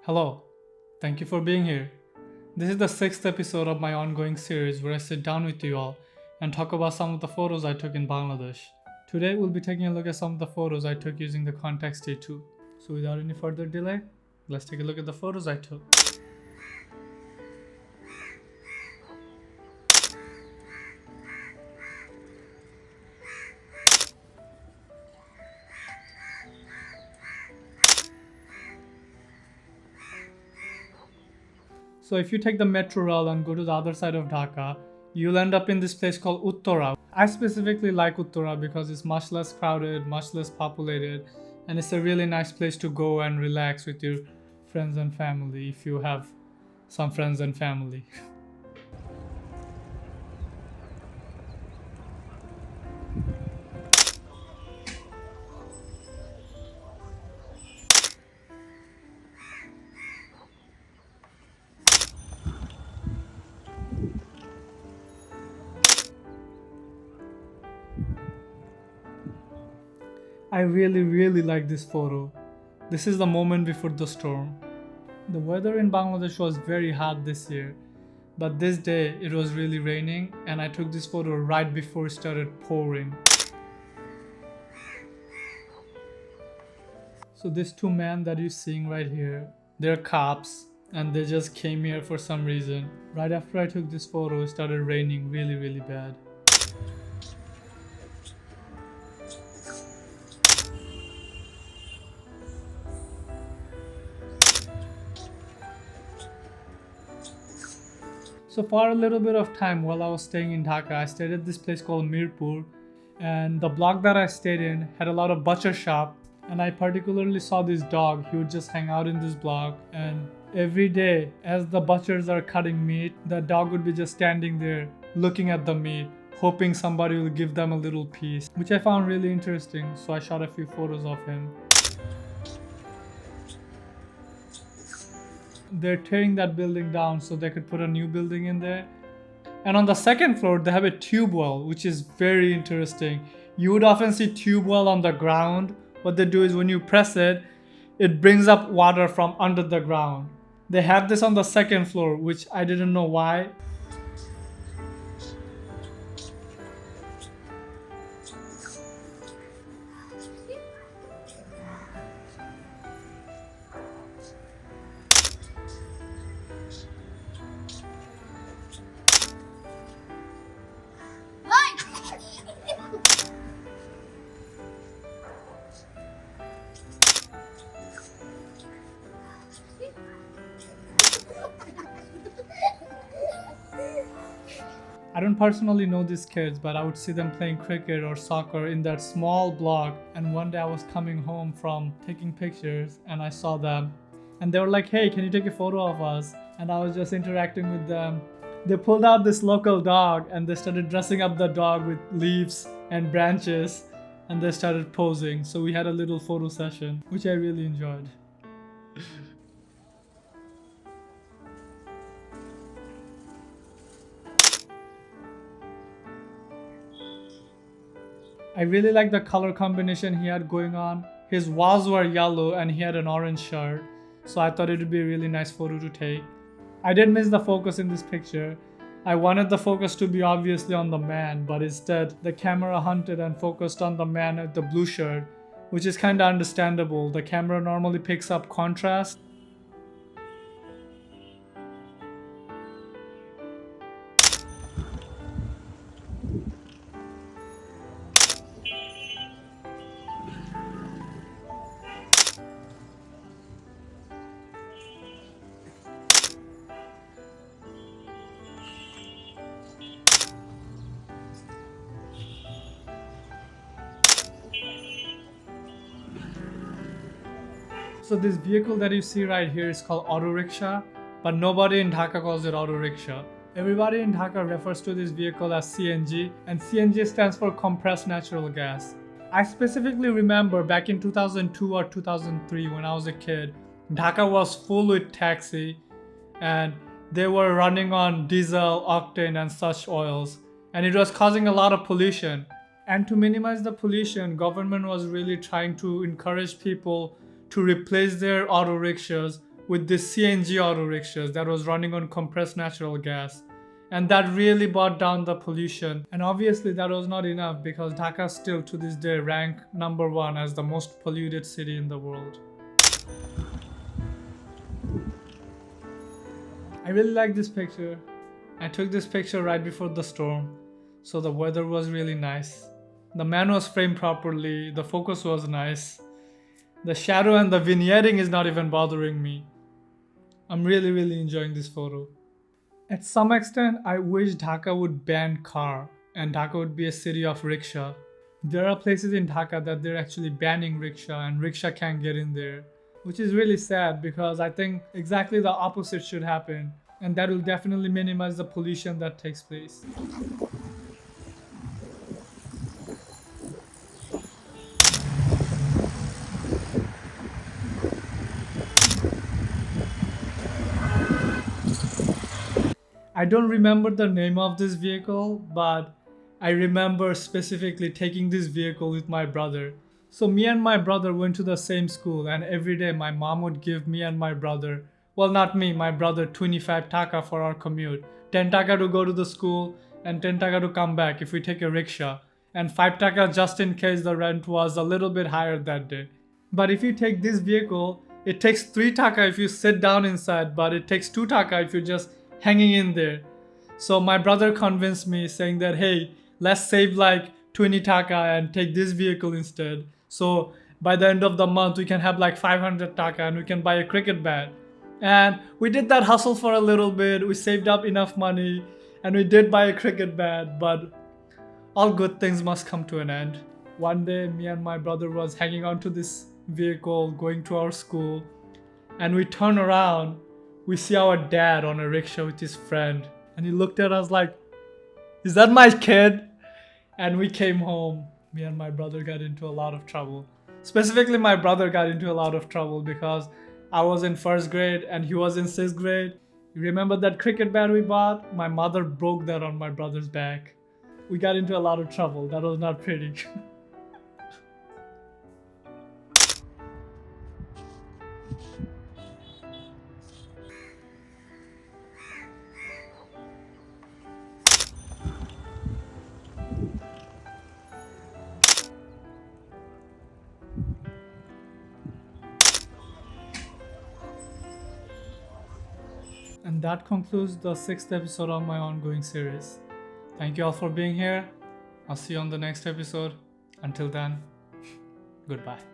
Hello, thank you for being here. This is the sixth episode of my ongoing series where I sit down with you all and talk about some of the photos I took in Bangladesh. Today we'll be taking a look at some of the photos I took using the Contax T2. So without any further delay, let's take a look at the photos I took. So if you take the metro rail and go to the other side of Dhaka, you'll end up in this place called Uttara. I specifically like Uttara because it's much less crowded, much less populated, and it's a really nice place to go and relax with your friends and family if you have some friends and family. I really like this photo. This is the moment before the storm. The weather in Bangladesh was very hot this year, but this day it was really raining and I took this photo right before it started pouring. So these two men that you're seeing right here, they're cops and they just came here for some reason. Right after I took this photo, it started raining really bad. So for a little bit of time while I was staying in Dhaka, I stayed at this place called Mirpur, and the block that I stayed in had a lot of butcher shop, and I particularly saw this dog. He would just hang out in this block, and every day as the butchers are cutting meat, the dog would be just standing there looking at the meat, hoping somebody will give them a little piece, which I found really interesting, so I shot a few photos of him. They're tearing that building down so they could put a new building in there. And on the second floor, they have a tube well, which is very interesting. You would often see tube well on the ground. What they do is when you press it, it brings up water from under the ground. They have this on the second floor, which I didn't know why. I don't personally know these kids, but I would see them playing cricket or soccer in that small block. And one day I was coming home from taking pictures and I saw them. And they were like, hey, can you take a photo of us? And I was just interacting with them. They pulled out this local dog and they started dressing up the dog with leaves and branches. And they started posing. So we had a little photo session, which I really enjoyed. I really like the color combination he had going on. His walls were yellow and he had an orange shirt, so I thought it would be a really nice photo to take. I did miss the focus in this picture. I wanted the focus to be obviously on the man, but instead the camera hunted and focused on the man with the blue shirt, which is kinda understandable. The camera normally picks up contrast. So this vehicle that you see right here is called auto rickshaw, but nobody in Dhaka calls it auto rickshaw. Everybody in Dhaka refers to this vehicle as CNG, and CNG stands for compressed natural gas. I specifically remember back in 2002 or 2003 when I was a kid, Dhaka was full with taxi and they were running on diesel, octane and such oils, and it was causing a lot of pollution. And to minimize the pollution, government was really trying to encourage people to replace their auto rickshaws with this CNG auto rickshaws that was running on compressed natural gas. And that really brought down the pollution. And obviously that was not enough because Dhaka still to this day ranked number 1 as the most polluted city in the world. I really like this picture. I took this picture right before the storm, so the weather was really nice. The man was framed properly, the focus was nice. The shadow and the vignetting is not even bothering me. I'm really enjoying this photo. At some extent, I wish Dhaka would ban car and Dhaka would be a city of rickshaw. There are places in Dhaka that they're actually banning rickshaw and rickshaw can't get in there, which is really sad because I think exactly the opposite should happen, and that will definitely minimize the pollution that takes place. I don't remember the name of this vehicle, but I remember specifically taking this vehicle with my brother. So me and my brother went to the same school, and every day my mom would give me and my brother, well not me, my brother 25 taka for our commute. 10 taka to go to the school and 10 taka to come back if we take a rickshaw, and 5 taka just in case the rent was a little bit higher that day. But if you take this vehicle, it takes 3 taka if you sit down inside, but it takes 2 taka if you're just hanging in there. So my brother convinced me saying that, hey, let's save like 20 taka and take this vehicle instead. So by the end of the month, we can have like 500 taka and we can buy a cricket bat. And we did that hustle for a little bit. We saved up enough money and we did buy a cricket bat, but all good things must come to an end. One day, me and my brother was hanging on to this vehicle going to our school, and we turn around. We see our dad on a rickshaw with his friend, and he looked at us like, is that my kid? And we came home. Me and my brother got into a lot of trouble. Specifically, my brother got into a lot of trouble because I was in 1st grade and he was in 6th grade. You remember that cricket bat we bought? My mother broke that on my brother's back. We got into a lot of trouble. That was not pretty. And that concludes the 6th episode of my ongoing series. Thank you all for being here. I'll see you on the next episode. Until then, goodbye.